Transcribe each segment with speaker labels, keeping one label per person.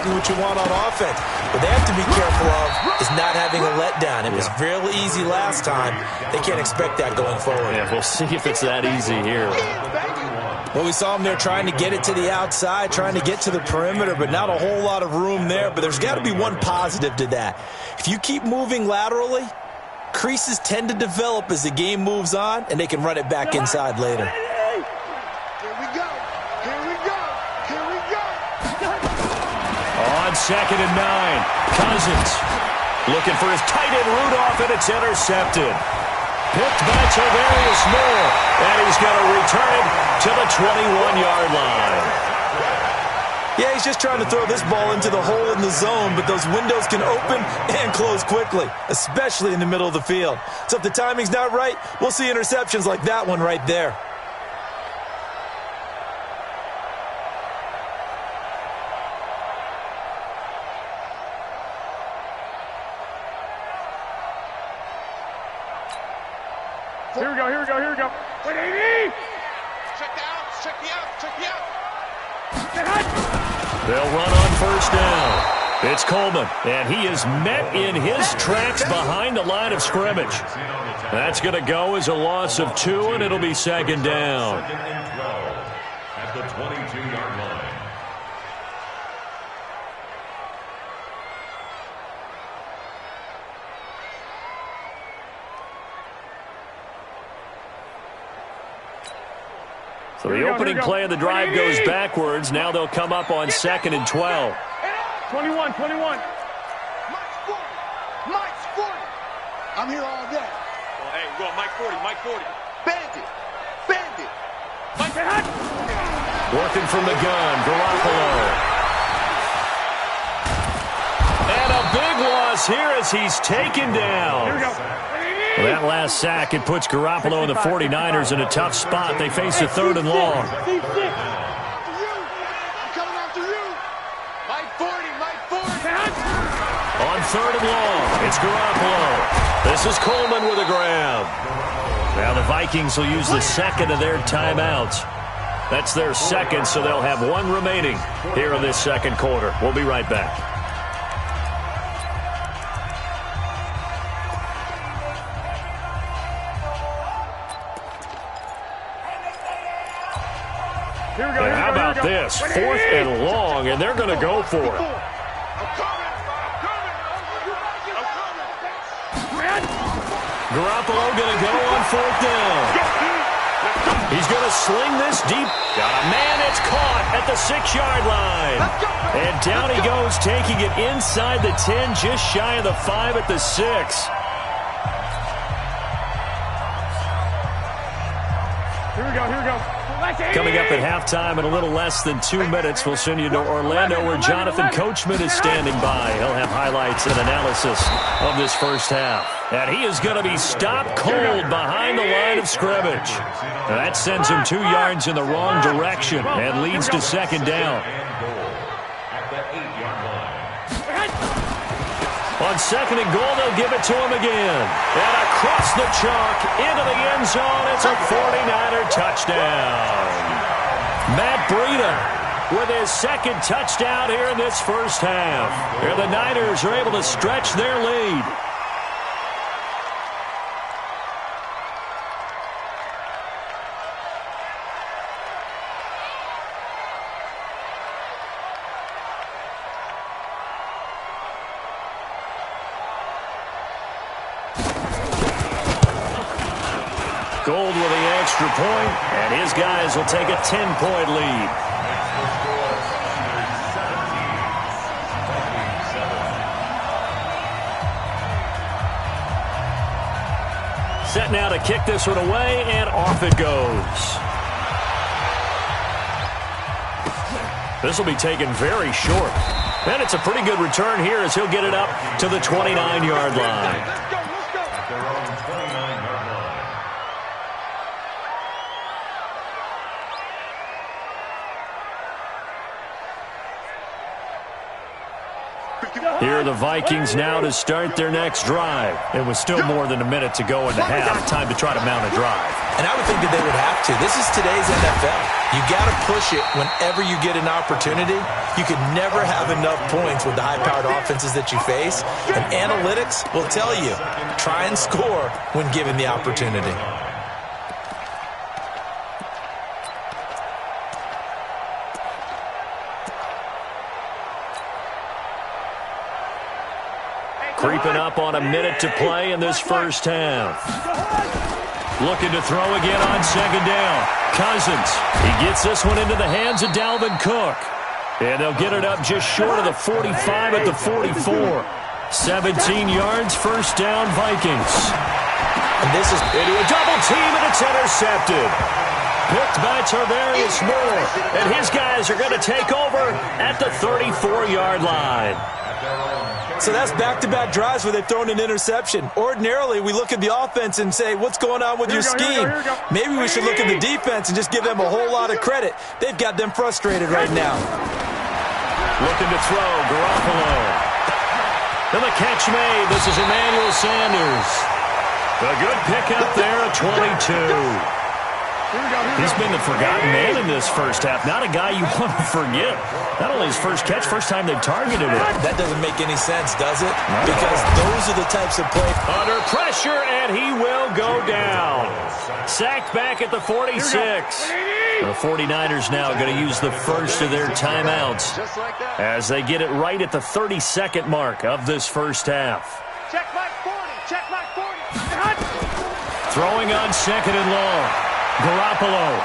Speaker 1: exactly what you want on offense. What they have to be careful of is not having a letdown. It was real easy last time. They can't expect that going forward.
Speaker 2: Yeah, we'll see if it's that easy here.
Speaker 1: Well, we saw them there trying to get it to the outside, trying to get to the perimeter, but not a whole lot of room there. But there's got to be one positive to that. If you keep moving laterally, creases tend to develop as the game moves on, and they can run it back inside later.
Speaker 3: Here we go. Here we go. Here we go.
Speaker 2: On 2nd and 9, Cousins looking for his tight end Rudolph, and it's intercepted. Picked by Tavarius Moore, and he's going to return it to the 21-yard line.
Speaker 1: Yeah, he's just trying to throw this ball into the hole in the zone, but those windows can open and close quickly, especially in the middle of the field. So if the timing's not right, we'll see interceptions like that one right there.
Speaker 4: Here we go, here we go, here we go. Wait, AD!
Speaker 3: Check the outs, check the outs, check the outs.
Speaker 2: They'll run on 1st down. It's Coleman, and he is met in his tracks behind the line of scrimmage. That's going to go as a loss of 2, and it'll be 2nd down.
Speaker 5: At the 22-yard line.
Speaker 2: So the opening play of the drive goes backwards. Now they'll come up on 2nd and 12.
Speaker 4: 21, 21.
Speaker 3: Mike's 40. Mike's 40. I'm here all day.
Speaker 6: Well, hey, we're going Mike 40, Mike 40.
Speaker 3: Bandit. Bandit.
Speaker 6: Mike, say hot.
Speaker 2: Working from the gun, Garoppolo. And a big loss here as he's taken down.
Speaker 4: Here we go.
Speaker 2: Well, that last sack, it puts Garoppolo and the 49ers in a tough spot. They face a 3rd and long.
Speaker 3: After you. I'm coming after you.
Speaker 6: Mike 40, Mike 40.
Speaker 2: On 3rd and long, it's Garoppolo. This is Coleman with a grab. Now the Vikings will use the 2nd of their timeouts. That's their 2nd, so they'll have 1 remaining here in this 2nd quarter. We'll be right back. How about this? 4th and long, and they're going to go for it. Garoppolo going to go on 4th down. He's going to sling this deep. Got a man, it's caught at the 6-yard line. And down he goes, taking it inside the 10, just shy of the 5 at the 6.
Speaker 4: Here we go, here we go.
Speaker 2: Coming up at halftime in a little less than 2 minutes, we'll send you to Orlando where Jonathan Coachman is standing by. He'll have highlights and analysis of this first half. And he is going to be stopped cold behind the line of scrimmage. That sends him 2 yards in the wrong direction and leads to 2nd down. On 2nd and goal, they'll give it to him again. And across the chalk, into the end zone, it's a 49er touchdown. Matt Breida with his 2nd touchdown here in this first half. And the Niners are able to stretch their lead. Gold with the extra point, and his guys will take a 10-point lead. Set now to kick this one away, and off it goes. This will be taken very short. And it's a pretty good return here as he'll get it up to the 29-yard line. Here are the Vikings now to start their next drive. It was still more than a minute to go in the half. Time to try to mount a drive.
Speaker 1: And I would think that they would have to. This is today's NFL. You got to push it whenever you get an opportunity. You can never have enough points with the high-powered offenses that you face. And analytics will tell you, try and score when given the opportunity.
Speaker 2: Creeping up on a minute to play in this first half. Looking to throw again on second down. Cousins. He gets this one into the hands of Dalvin Cook. And they'll get it up just short of the 45 at the 44. 17 yards, first down, Vikings.
Speaker 1: And this is
Speaker 2: into a double team, and it's intercepted. Picked by Tarvarius Moore. And his guys are going to take over at the 34-yard line.
Speaker 1: So that's back-to-back drives where they've thrown an interception. Ordinarily, we look at the offense and say, what's going on with your scheme? Maybe we should look at the defense and just give them a whole lot of credit. They've got them frustrated right now.
Speaker 2: Looking to throw, Garoppolo. And the catch made. This is Emmanuel Sanders. A good pickup there at 22. He's been the forgotten man in this first half. Not a guy you want to forget. Not only his first catch, first time they've targeted him.
Speaker 1: That doesn't make any sense, does it? Because those are the types of plays.
Speaker 2: Under pressure, and he will go down. Sacked back at the 46. The 49ers now going to use the first of their timeouts as they get it right at the 32nd mark of this first half.
Speaker 3: Check my 40. Check my 40.
Speaker 2: Throwing on second and long. Garoppolo.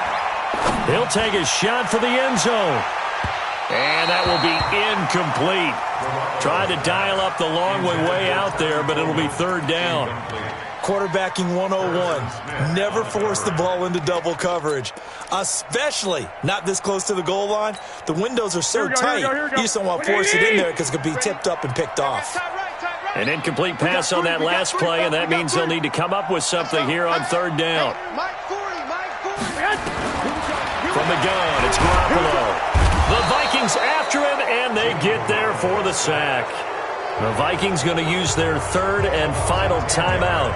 Speaker 2: He'll take a shot for the end zone. And that will be incomplete. Tried to dial up the long way out there, but it'll be third down.
Speaker 1: Quarterbacking 101. Never force the ball into double coverage, especially not this close to the goal line. The windows are so tight, you just don't want to force it in there because it could be tipped up and picked off.
Speaker 2: An incomplete pass on that last play, and that means they'll need to come up with something here on third down. From the gun, it's Garoppolo. The Vikings after him, and they get there for the sack. The Vikings going to use their third and final timeout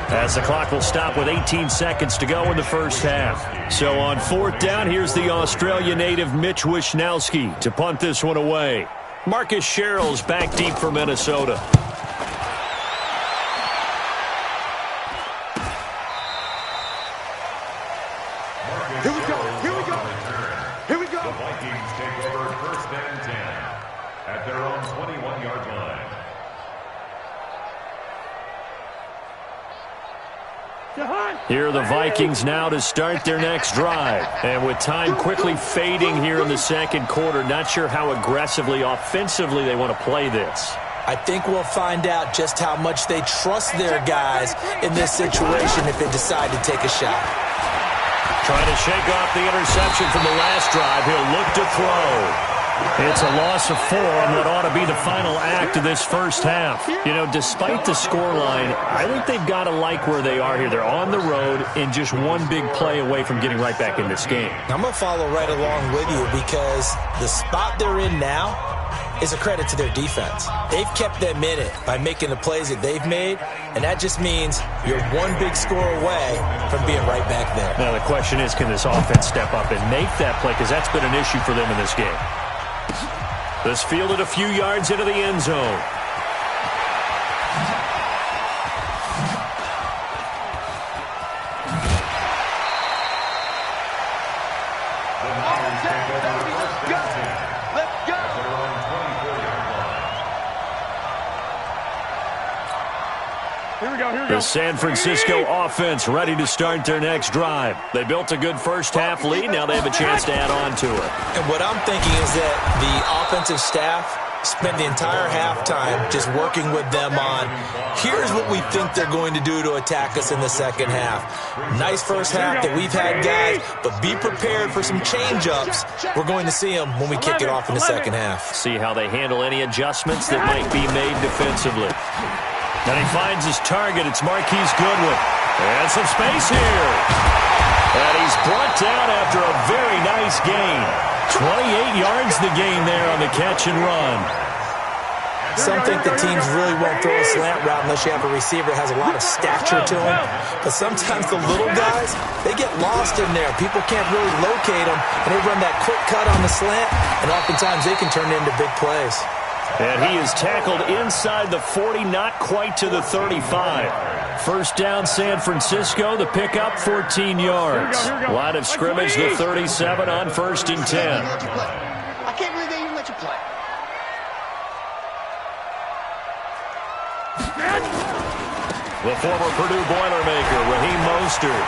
Speaker 2: as the clock will stop with 18 seconds to go in the first half. So on fourth down, here's the Australia native Mitch Wishnowsky to punt this one away. Marcus Sherrill's back deep for Minnesota. Here are the Vikings now to start their next drive. And with time quickly fading here in the second quarter, not sure how aggressively, offensively they want to play this.
Speaker 1: I think we'll find out just how much they trust their guys in this situation if they decide to take a shot.
Speaker 2: Trying to shake off the interception from the last drive. He'll look to throw. It's a loss of 4 on what ought to be the final act of this first half. You know, despite the scoreline, I think they've got to like where they are here. They're on the road and just one big play away from getting right back in this game.
Speaker 1: I'm going to follow right along with you because the spot they're in now is a credit to their defense. They've kept them in it by making the plays that they've made, and that just means you're one big score away from being right back there.
Speaker 2: Now, the question is, can this offense step up and make that play? Because that's been an issue for them in this game. This fielded a few yards into the end zone. The San Francisco offense ready to start their next drive. They built a good first half lead. Now they have a chance to add on to it.
Speaker 1: And what I'm thinking is that the offensive staff spent the entire halftime just working with them on, here's what we think they're going to do to attack us in the second half. Nice first half that we've had, guys, but be prepared for some change-ups. We're going to see them when we kick it off in the second half.
Speaker 2: See how they handle any adjustments that might be made defensively. And he finds his target. It's Marquise Goodwin. And some space here. And he's brought down after a very nice gain. 28 yards the gain there on the catch and run.
Speaker 1: Some think the teams really won't throw a slant route unless you have a receiver that has a lot of stature to him. But sometimes the little guys, they get lost in there. People can't really locate them, and they run that quick cut on the slant, and oftentimes they can turn it into big plays.
Speaker 2: And he is tackled inside the 40, not quite to the 35. First down, San Francisco. The pickup, 14 yards. Line of scrimmage, the 37 on 1st and 10.
Speaker 3: I can't believe they even let you play.
Speaker 2: The former Purdue Boilermaker, Raheem Mostert.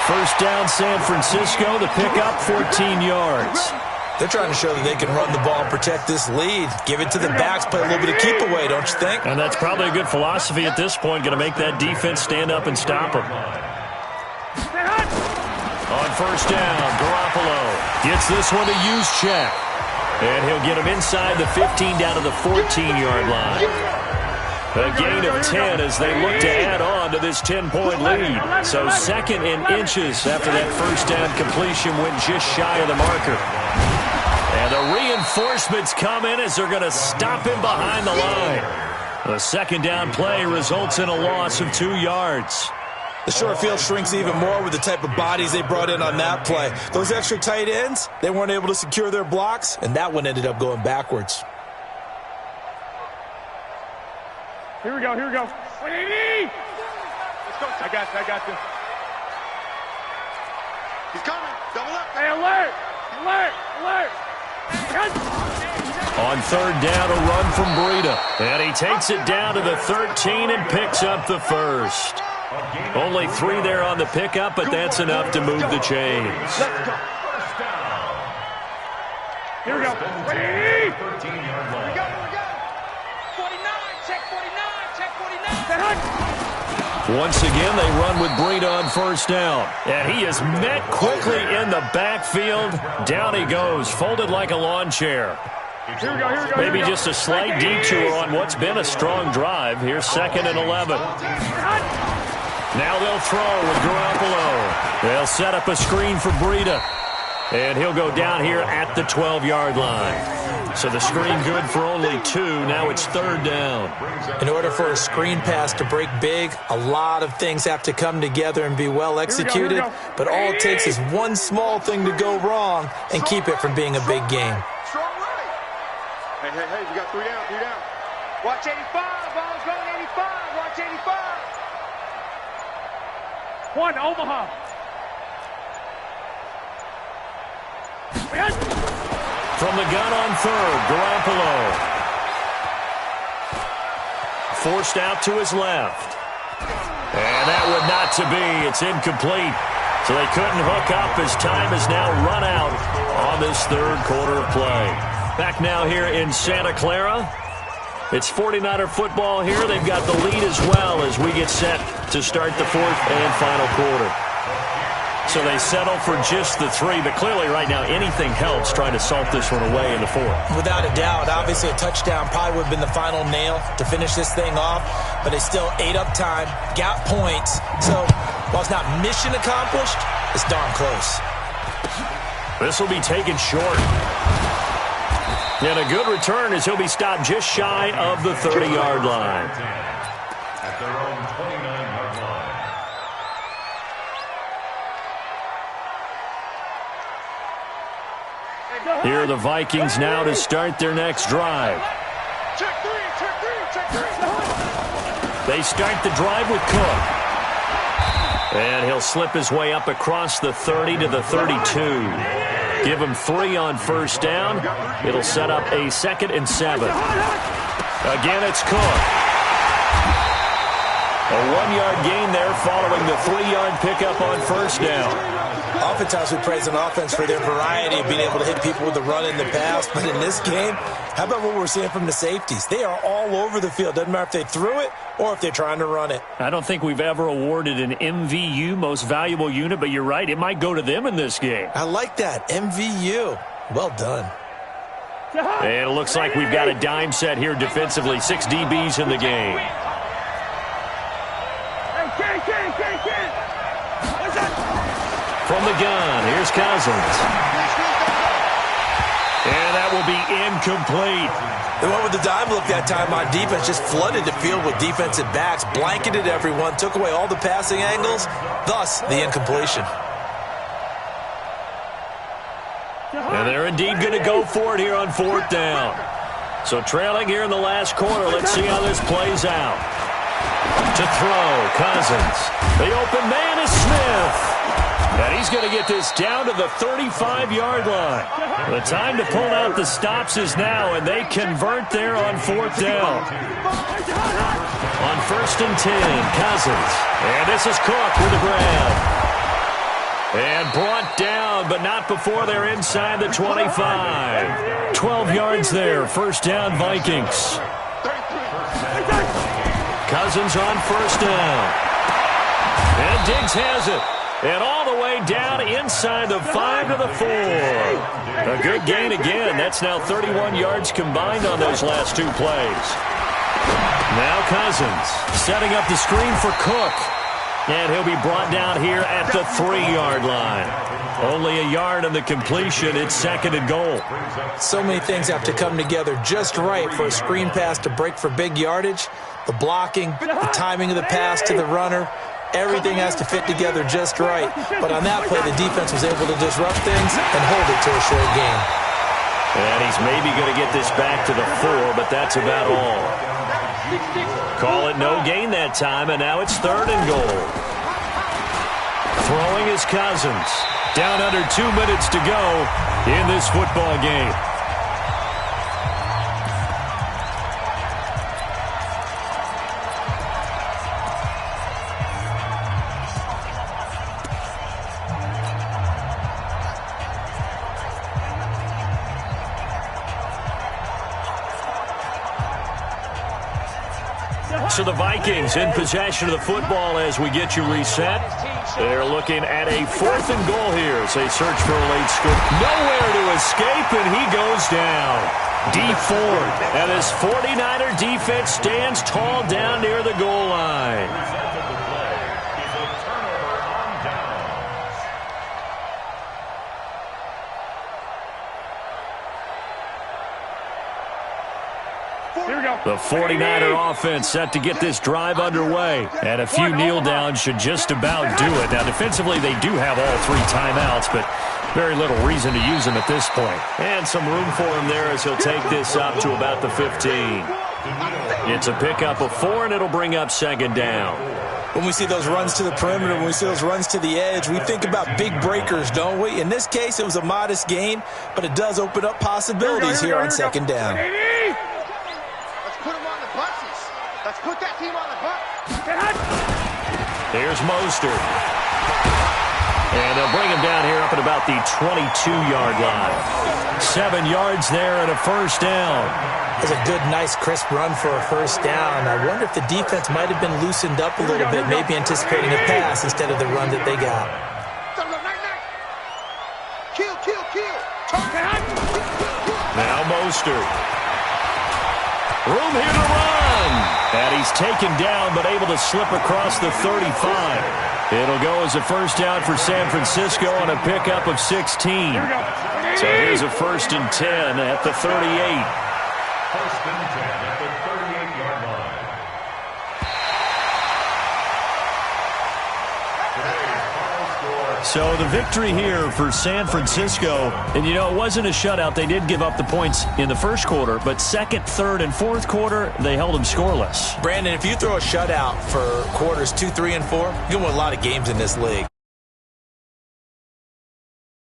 Speaker 2: First down, San Francisco. The pickup, 14 yards.
Speaker 1: They're trying to show that they can run the ball and protect this lead. Give it to the backs, play a little bit of keep away, don't you think?
Speaker 2: And that's probably a good philosophy at this point, going to make that defense stand up and stop them. On first down, Garoppolo gets this one to use check. And he'll get him inside the 15 down to the 14-yard line. A gain of 10 as they look to add on to this 10-point lead. So 2nd and inches after that first down completion went just shy of the marker. And the reinforcements come in as they're going to stop him behind the line. The 2nd down play results in a loss of 2 yards.
Speaker 1: The short field shrinks even more with the type of bodies they brought in on that play. Those extra tight ends, they weren't able to secure their blocks, and that one ended up going backwards.
Speaker 4: Here we go, here we go. Let's
Speaker 6: go. I got you.
Speaker 3: He's coming. Double up.
Speaker 4: Hey, alert! Alert! Alert!
Speaker 2: On 3rd down, a run from Breida. And he takes it down to the 13 and picks up the first. Only 3 there on the pickup, but that's enough to move the chains.
Speaker 3: Let's go.
Speaker 4: Here we go.
Speaker 5: 13-yard line.
Speaker 6: 49, check 49.
Speaker 2: Once again, they run with Breida on first down. And he is met quickly in the backfield. Down he goes, folded like a lawn chair.
Speaker 4: Here we go, here we go.
Speaker 2: Maybe just a slight detour on what's been a strong drive. Here's 2nd and 11. Now they'll throw with Garoppolo. They'll set up a screen for Breida. And he'll go down here at the 12-yard line. So the screen good for only 2. Now it's 3rd down.
Speaker 1: In order for a screen pass to break big, a lot of things have to come together and be well executed. But all it takes is one small thing to go wrong and keep it from being a big game.
Speaker 3: Strong right. Hey, we got 3 down, 3 down.
Speaker 6: Watch 85. Ball's going 85. Watch 85.
Speaker 4: 1, Omaha.
Speaker 2: From the gun on 3rd, Garoppolo. Forced out to his left. And that would not to be. It's incomplete. So they couldn't hook up as time has now run out on this 3rd quarter of play. Back now here in Santa Clara. It's 49er football here. They've got the lead as well as we get set to start the 4th and final quarter. So they settle for just the 3, but clearly right now anything helps trying to salt this one away in the 4th.
Speaker 1: Without a doubt, obviously a touchdown probably would have been the final nail to finish this thing off, but they still ate up time, got points. So while it's not mission accomplished, it's darn close.
Speaker 2: This will be taken short. And a good return as he'll be stopped just shy of the 30-yard line.
Speaker 5: At their own 29-yard line.
Speaker 2: Here are the Vikings now to start their next drive.
Speaker 6: Check 3.
Speaker 2: They start the drive with Cook. And he'll slip his way up across the 30 to the 32. Give him 3 on first down. It'll set up a 2nd and 7. Again, it's Cook. A 1-yard gain there following the 3-yard pickup on first down.
Speaker 1: Oftentimes we praise an offense for their variety of being able to hit people with the run in the pass, but in this game, how about what we're seeing from the safeties? They are all over the field. Doesn't matter if they threw it or if they're trying to run it.
Speaker 2: I don't think we've ever awarded an MVU, most valuable unit, but you're right, it might go to them in this game.
Speaker 1: I like that, MVU. Well done.
Speaker 2: And it looks like we've got a dime set here defensively. 6 DBs in the game. From the gun, here's Cousins. And that will be incomplete.
Speaker 1: They went with the dime look that time on defense, just flooded the field with defensive backs, blanketed everyone, took away all the passing angles, thus the incompletion.
Speaker 2: And they're indeed going to go for it here on 4th down. So trailing here in the last quarter, let's see how this plays out. To throw, Cousins. The open man is Smith. And he's going to get this down to the 35-yard line. The time to pull out the stops is now, and they convert there on 4th down. On 1st and 10, Cousins. And this is Cook with the grab. And brought down, but not before they're inside the 25. 12 yards there, 1st down Vikings. Cousins on 1st down. And Diggs has it. And all the way down inside the 5 to the 4. A good gain again. That's now 31 yards combined on those last 2 plays. Now Cousins setting up the screen for Cook. And he'll be brought down here at the 3-yard line. Only a yard on the completion. It's 2nd and goal.
Speaker 1: So many things have to come together just right for a screen pass to break for big yardage. The blocking, the timing of the pass to the runner, everything has to fit together just right. But on that play, the defense was able to disrupt things and hold it to a short gain.
Speaker 2: And he's maybe going to get this back to the 4, but that's about all. Call it no gain that time, and now it's 3rd and goal. Throwing is Cousins. Down under 2 minutes to go in this football game. So the Vikings in possession of the football as we get you reset. They're looking at a 4th and goal here as they search for a late score. Nowhere to escape, and he goes down. D Ford, and his 49er defense stands tall down near the goal line. The 49er offense set to get this drive underway. And a few kneel downs should just about do it. Now, defensively, they do have all 3 timeouts, but very little reason to use them at this point. And some room for him there as he'll take this up to about the 15. It's a pickup of 4, and it'll bring up 2nd down.
Speaker 1: When we see those runs to the perimeter, when we see those runs to the edge, we think about big breakers, don't we? In this case, it was a modest gain, but it does open up possibilities here on 2nd down.
Speaker 3: Put them on the buses. Let's put that team on the bus.
Speaker 2: Here's Mostert. And they'll bring him down here up at about the 22-yard line. 7 yards there and a 1st down.
Speaker 1: That's a good, nice, crisp run for a 1st down. I wonder if the defense might have been loosened up a little bit, maybe anticipating a pass instead of the run that they got.
Speaker 3: Kill.
Speaker 2: Now Mostert. Room here to run. And he's taken down, but able to slip across the 35. It'll go as a 1st down for San Francisco on a pickup of 16. So here's a 1st and 10 at the 38.
Speaker 5: 1st and 10 at the 38-yard line.
Speaker 2: So the victory here for San Francisco. And, you know, it wasn't a shutout. They did give up the points in the 1st quarter, but 2nd, 3rd, and 4th quarter, they held them scoreless.
Speaker 1: Brandon, if you throw a shutout for quarters 2, 3, and 4, you're going to win a lot of games in this league.